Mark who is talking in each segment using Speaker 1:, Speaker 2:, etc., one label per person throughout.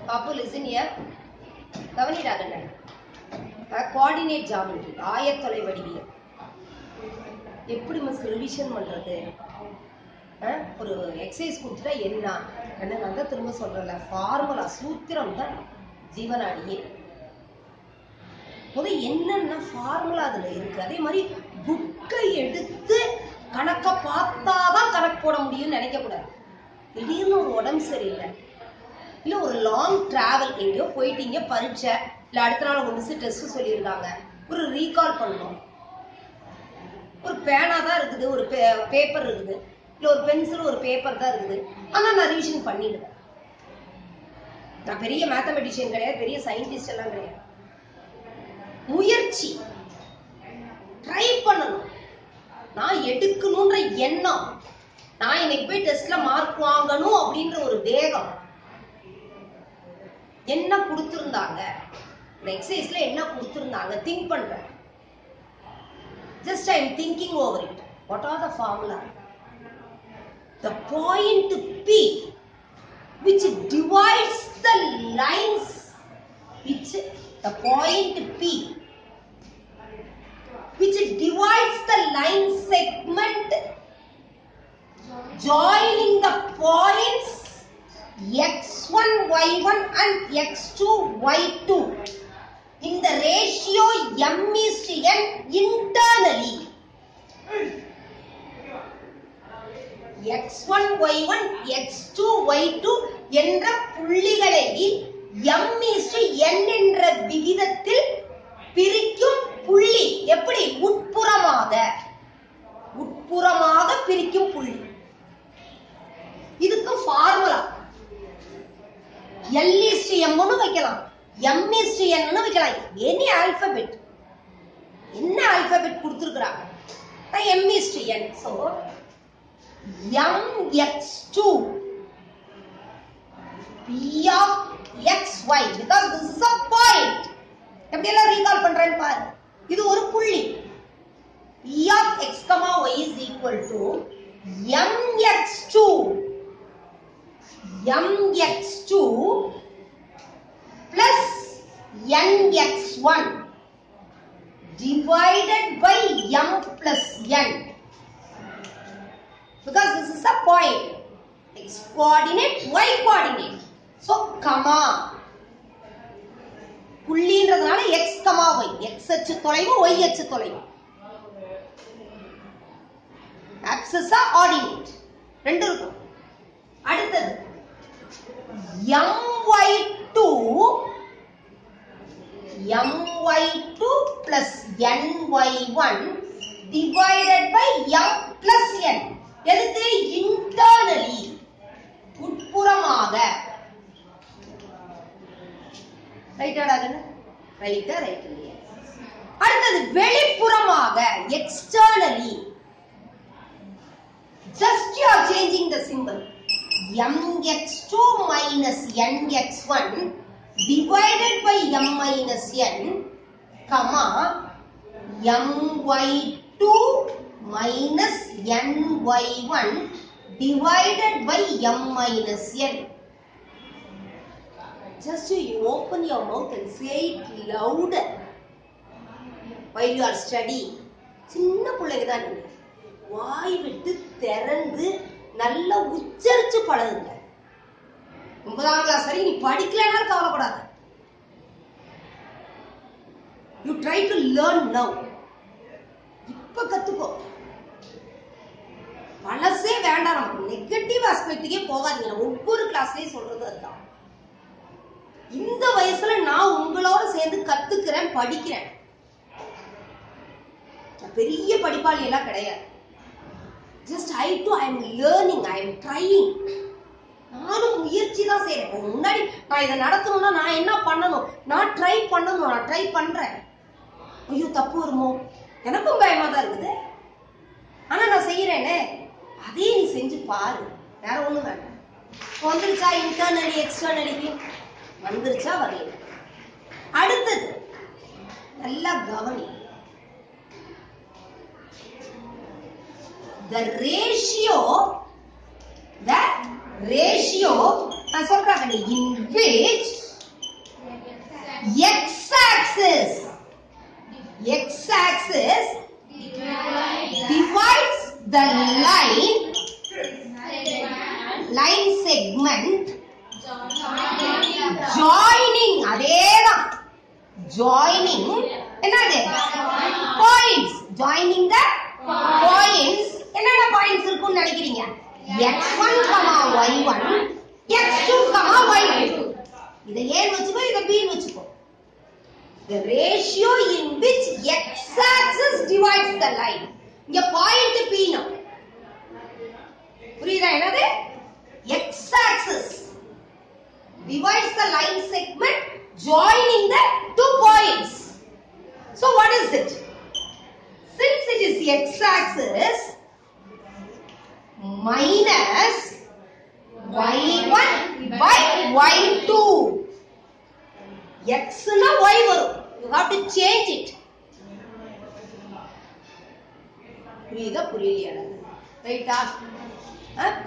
Speaker 1: Papu, listen here. Coordinate geometry. ஆயத்தொலை வடிவியல். எப்படி miss revision பண்றது? ஒரு எக்ஸசைஸ் கொடுத்துட்டா என்ன? நான் தான் திரும்ப சொல்றேன்ல, ஃபார்முலா சூத்திரம் தான் ஜீவனாடியே. முதல்ல என்னென்ன ஃபார்முலா அதுல இருக்கு. அதே மாதிரி புக்கை எடுத்து கணக்க பார்த்தாதான் கணக்கு போட முடியும்னு நினைக்க கூடாது. திடீர்னு ஒரு உடம்பு சரியில்லை, இல்ல ஒரு லாங் டிராவல், எங்கேயோ போயிட்டீங்க, பரீட்சை, இல்ல அடுத்த நாள் ஒரு மிஸ் டெஸ்ட் சொல்லியிருக்காங்க, ஒரு ரீகால் பண்ணணும். ஒரு பேனா தான் இருக்குது, ஒரு பேப்பர் இருக்குது, இல்ல ஒரு பென்சில் ஒரு பேப்பர் தான் இருக்குது, ஆனா நான் ரிவிஷன் பண்ணிடுவேன். நான் பெரிய மேத்தமெட்டிஷியன் கிடையாது, பெரிய சயின்டிஸ்ட் எல்லாம் கிடையாது. முயற்சி, ட்ரை பண்ணணும். நான் எடுக்கணும்ன்ற எண்ணம், நான் இன்னைக்கு போய் டெஸ்ட்ல மார்க் வாங்கணும் அப்படின்ற ஒரு வேகம். என்ன கொடுத்திருந்தாங்க இந்த எக்ஸசைஸ்ல, என்ன கொடுத்திருந்தாங்க திங்க் பண்றேன். Just I am thinking over it. What are the formula? The point P which divides the lines, the point P which divides the line segment joining the points x1 y1 and x2 y2 in the ratio m:n internally. x1 y1 x2 y2 என்ற புள்ளிகளை m:n என்ற விகிதத்தில் பிரிக்கும் புள்ளி. எப்படி? உட்புறமாக பிரிக்கும் புள்ளி. இதுக்கு ஃபார்முலா L:m னு வைக்கலாம், m:n னு வைக்கலாம். எனி ஆல்பபெட், என்ன ஆல்பபெட் கொடுத்திருக்காங்க, m:n. So mx2 p of xy, because this is a point. எப்படி எல்லாம் ரீகால் பண்றேன்னு பாரு. இது ஒரு புள்ளி. p of x, y is equal to mx2 plus nx1 divided by m plus n, because this is a point. X coordinate, y coordinate. So comma, புள்ளின்றதுனால x, y, x அச்சு தொலைவு, y அச்சு தொலைவு. axis ordinate ரெண்டு இருக்கும். அடுத்தது my2 plus ny1 divided by m plus n. எதுக்கு? internally, உட்புறமாக. ரைட்டாடா? ரைட்டா? Right இல்லையா? அடுத்தது வெளிப்புறமாக, externally. Just you are changing the symbol. mx2 minus nx1 divided by m minus n, comma my2 minus ny1 divided by m minus n. Just you open your mouth and say it louder while you are studying. சின்ன பிள்ளைங்க தான் நீங்க, வாய் விட்டு திறந்து நல்லா உச்சரிச்சு பழகுங்க. 9ஆம் class வரை நீ படிக்கலனாலும் கவலைப்படாத. You try to learn now. இப்ப கத்துக்கோ. பழசே வேண்டாம் நமக்கு. நெகட்டிவ் ஆஸ்பெக்ட்டுக்கே போகாதீங்க. ஒவ்வொரு கிளாஸ்லயும் சொல்றது அதுதான். இந்த வயசுல நான் உங்களோட சேர்ந்து கத்துக்கிறேன், படிக்கிறேன். பெரிய படிப்பாளி எல்லாம் கிடையாது. Just I am learning, I am trying. நானும் முயற்சி தான் செய்யறேன். முன்னாடி நான் இதை நடத்தணும்னா நான் என்ன பண்ணணும், நான் ட்ரை பண்ணணும், நான் ட்ரை பண்றேன். ஐயோ தப்பு வருமோ, எனக்கும் பயமா தான் இருக்குது. ஆனா நான் செய்யறேனே, அதே நீ செஞ்சு பாரு, வேற ஒண்ணும் வேண்டாம். வந்துருச்சா இன்டர்னலி எக்ஸ்டர்னலி? வந்துருச்சா? வரல. அடுத்தது நல்லா கவனி. The ratio நான் சொல்றேன் in which x-axis divides the line segment joining அதேதான் joining என்னது points joining the points என்னென்ன பாயிண்ட்ஸ் இருக்குன்னு நினைக்கிறீங்க x1, y1 x2, y2 இதை ஏன் வச்சுக்கோ இதை b வச்சுக்கோ the ratio in which x-axis divides the line இங்க பாயிண்ட் p னா புரியுதா என்னது x-axis divides the line segment joining the two points. So what is it? Since it is x-axis minus y1 by y2 x na y varum you have to change it புரியலையா ரைட்டா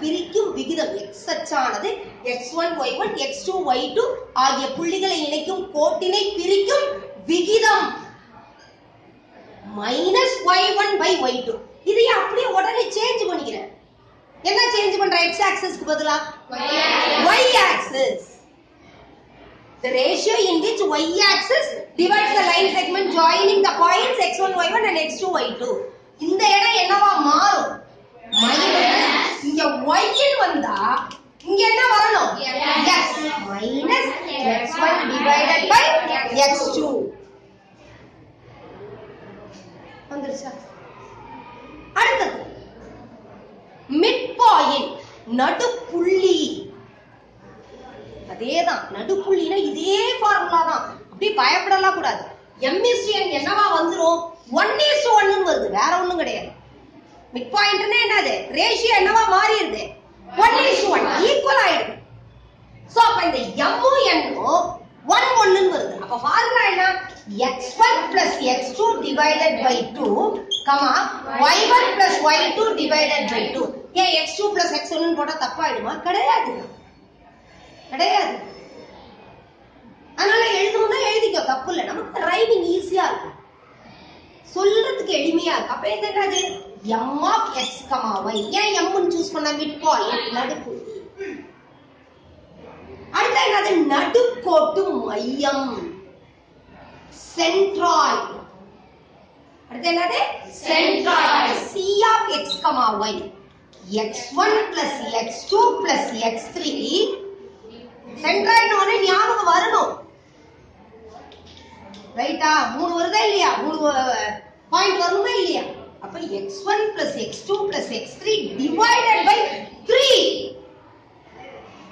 Speaker 1: பிரிக்கும் விகிதம் x அச்சானது x1 y1 x2 y2 ஆகிய புள்ளிகளை இணைக்கும் கோட்டினை பிரிக்கும் விகிதம் minus y1 by y2 இதை அப்படியே உடனே சேஞ்ச் பண்ணிக்கிறேன் என்ன சேஞ்ச் பண்ற x axis க்கு பதிலா y axis the ratio in which y axis divides the line segment joining the points x1 y1 and x2 y2 இந்த இடம் என்னவா மாறும் மைனஸ் இங்க y ன்னு வந்தா இங்க என்ன வரணும் x minus x1 divided by x2 வந்துருச்சா அடுத்து மிட் பாயிண்ட் நடுப்புள்ளி அதேதான் நடுப்புள்ளினா இதே ஃபார்முலா தான் அப்படி பயப்படலாம் கூடாது m/n என்னவா வந்துரும் 1:1 ன்னு வருது வேற ஒண்ணும் கிடையாது மிட் பாயிண்ட்னா என்னது ரேஷியோ என்னவா மாறிடுது 1:1 ஈக்குவல் ஆயிடுது சோ அப்ப இந்த m n 1:1 ன்னு வருது அப்ப ஃபார்முலா என்ன x1 + x2 divided by 2 y1 + y2 divided by 2 ஏன் x2 + x1 ன்னு போட்டா தப்பாயிடுமா கிடையாது கிடையாது அதனால எழுதணும்னா எழுதிக்கோ தப்பு இல்ல நமக்கு ரைமிங் ஈஸியா இருக்கும் சொல்றதுக்கு எளிமையா இருக்கு அப்ப என்னது m of x, y ஏன் m ன்னு சூஸ் பண்ண மிட் பாயிண்ட் நடுப்புள்ளி அடுத்து என்னது நடுக்கோட்டு மையம் சென்ட்ராய்டு அடுத்து என்னது centroid c of x, y x1 + x2 + x3 centroid ஒண்ணே ஞாபகம் வரணும் ரைட்டா மூணு வருதா இல்லையா மூணு பாயிண்ட் வரணுமா இல்லையா அப்ப x1 + x2 + x3 divided by 3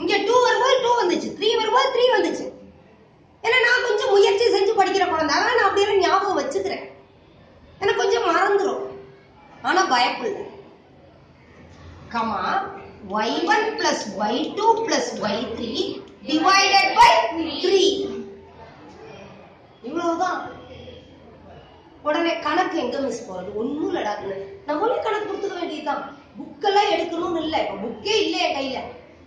Speaker 1: இங்க 2 வரும்போது 2 வந்துச்சு 3 வரும்போது 3 வந்துச்சு ஏன்னா நான் கொஞ்சம் முயற்சி செஞ்சு படிக்கிற குழந்தை அதான் நான் அப்படியே ஞாபகம் வச்சுக்கிறேன் எனக்கு கொஞ்சம் மறந்துடும் ஆனா பயப்படல comma y1 + y2 + y3 divided by 3 இவ்வளவுதான் உடனே கணக்கு எங்க மிஸ் போறது ஒண்ணும் இல்லடாக்குன்னு நம்மளே கணக்கு கொடுத்துக்க வேண்டியதுதான் புக்கெல்லாம் எடுக்கணும்னு இல்லை இப்ப புக்கே இல்லை என் கையில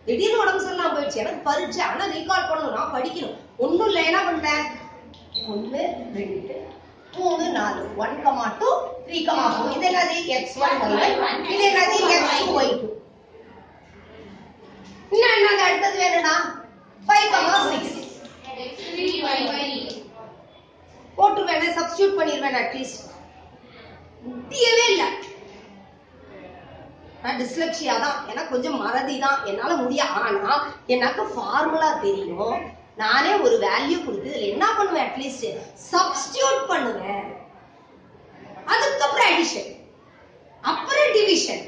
Speaker 1: திடீர்னு உடம்பு சரியில்லாம போயிடுச்சு எனக்கு பரீட்சை ஆனா ரீகால் பண்ணணும் நான் படிக்கணும் ஒண்ணும் இல்லை என்ன பண்றேன் 1 2 3 4 1, 2 3, 4 இது என்னது x1 y1 இது என்னது x2 y2 இன்னும் என்னங்க அடுத்தது வேணும்னா 5, 6 போட்டு வேணா சப்ஸ்டிட்யூட் பண்ணிடுவேன் அட்லீஸ்ட் முடியவே இல்லை நான் டிஸ்லெக்சியா தான் எனக்கு கொஞ்சம் மறதி தான் என்னால முடியும் ஆனா எனக்கு ஃபார்முலா தெரியும் நானே ஒரு வேல்யூ கொடுத்து இதுல என்ன பண்ணுவேன் அட்லீஸ்ட் சப்ஸ்டிட்யூட் பண்ணுவேன் அதுக்கப்புறம் அடிஷன் அப்புறம் டிவிஷன்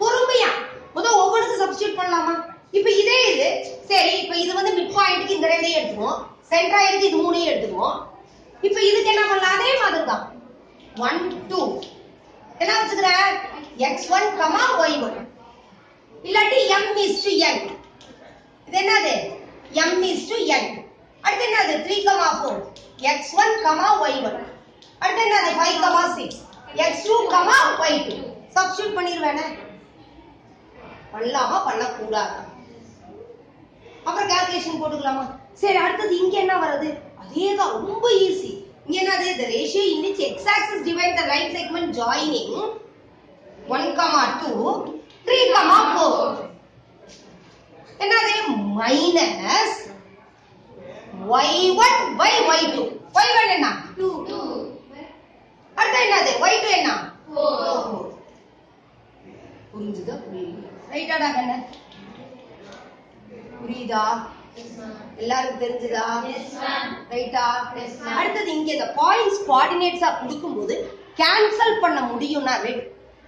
Speaker 1: பொறுமையா முதல் ஒவ்வொன்றுக்கும் சப்ஸ்டிட்யூட் பண்ணலாமா இப்ப இதே இது சரி இப்ப இது வந்து மிட் பாயிண்ட்க்கு இந்த ரெண்டையும் எடுத்துவோம் சென்ட்ராய்டுக்கு இது மூணையும் எடுத்துவோம் இப்ப இதுக்கு என்ன பண்ணலாம் அதே மாதிரி தான் 1 2 என்ன வச்சுக்கிற x1, y1 இல்லாட்டி m/n இது என்னது m/n அடுத்து என்னது 3, 4 x1, y1 அடுத்து என்னது 5, 6 x2, y2 சப்ஸ்டிட்யூட் பண்ணிடுவேனே பண்ணலாமா பண்ணக்கூடாது அப்புறம் கால்குலேஷன் போட்டுக்கலாமா? சரி, அடுத்தது இங்க என்ன வருது? அதேதான், ரொம்ப ஈஸி. இங்க என்னது? the ratio in which x axis divide the right segment joining 1, 2, 3, 4. என்னது? minus y1 by y2. y1 என்ன? 2. அடுத்து என்னது? y2 என்ன? 4. புரிஞ்சுதா? ரைட்டாடா கண்ணு? புரியுதா? எல்லாருக்கும் தெரிஞ்சுதா? ரைட்டா? அடுத்தது இங்க இந்த பாயிண்ட்ஸ் கோஆர்டினேட்ஸா கொடுக்கும்போது கேன்சல் பண்ண முடியும்னா,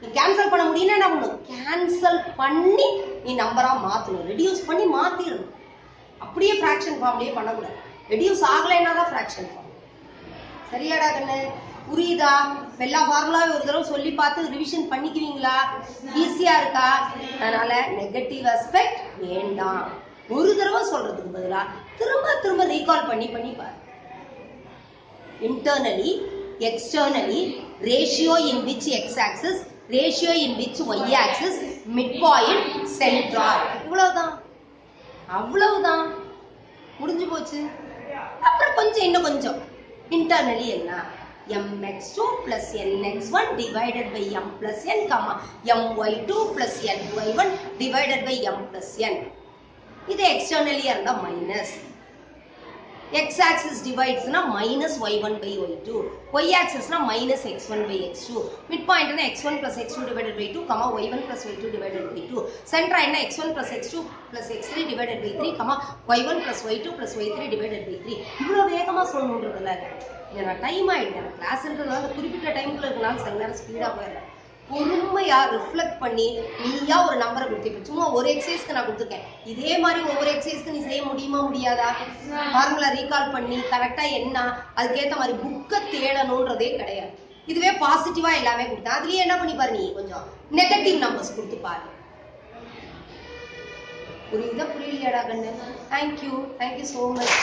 Speaker 1: நீ கேன்சல் பண்ண முடியும்னா என்ன பண்ணணும்? கேன்சல் பண்ணி நீ நம்பரா மாத்தணும், ரெடியூஸ் பண்ணி மாத்திடணும். அப்படியே ஃபிராக்ஷன் ஃபார்ம்லயே பண்ணக்கூடாது. ரெடியூஸ் ஆகலைன்னா தான் ஃபிராக்ஷன் ஃபார்ம். சரியாடா கண்ணு? புரியுதா? எல்லா ஃபார்முலாவும் ஒரு தடவை சொல்லி பார்த்து ரிவிஷன் பண்ணிக்குவீங்களா? ஈஸியா இருக்கா? அதனால நெகட்டிவ் அஸ்பெக்ட் வேண்டாம். ஒரு தடவை சொல்றதுக்கு பதிலா திரும்ப திரும்ப ரீகால் பண்ணி பாரு. Internally, externally, ratio in which X axis, ratio in which Y axis, mid point, centroid. இவ்வளவுதான், அவ்வளவுதான், முடிஞ்சு போச்சு. அப்புறம் கொஞ்சம் இன்னும் கொஞ்சம் இன்டர்னலி என்ன? mx2 plus nx1 divided by m plus n, my2 plus ny1 divided by m plus n. இது externally இருந்தா minus. x axis divides na minus y1 by y2. y axis na minus x1 by x2. Midpoint na x1 plus x2 divided by 2, y1 plus y2 divided by 2. Center na x1 plus x2 plus x3 divided by 3, y1 plus y2 plus y3 divided by 3. இவ்வளவு வேகமா சொல்லணும்ன்றதுல நான் time ஆயிடுது. Class இருக்கிறதுனால குறிப்பிட்ட டைம்ல இருக்கனால சில நேரம் ஸ்பீடா போயிடுறேன். பொறுமையா ரிஃப்ளெக்ட் பண்ணி நீயா ஒரு நம்பரை கொடுத்து, சும்மா ஒரு எக்ஸசைஸ்க்கு நான் கொடுத்துருக்கேன். இதே மாதிரி ஒவ்வொரு எக்ஸசைஸ்க்கு நீ செய்ய முடியுமா முடியாதா? ஃபார்முலா ரீகால் பண்ணி கரெக்டா என்ன அதுக்கேற்ற மாதிரி புக்கை தேடணும்ன்றதே கிடையாது. இதுவே பாசிட்டிவா எல்லாமே கொடுத்தேன். அதுலயே என்ன பண்ணி பாரு, நீ கொஞ்சம் நெகட்டிவ் நம்பர்ஸ் கொடுத்து பாரு. புரியுதா? புரியலையாடா கண்ணு? Thank you, thank you so much.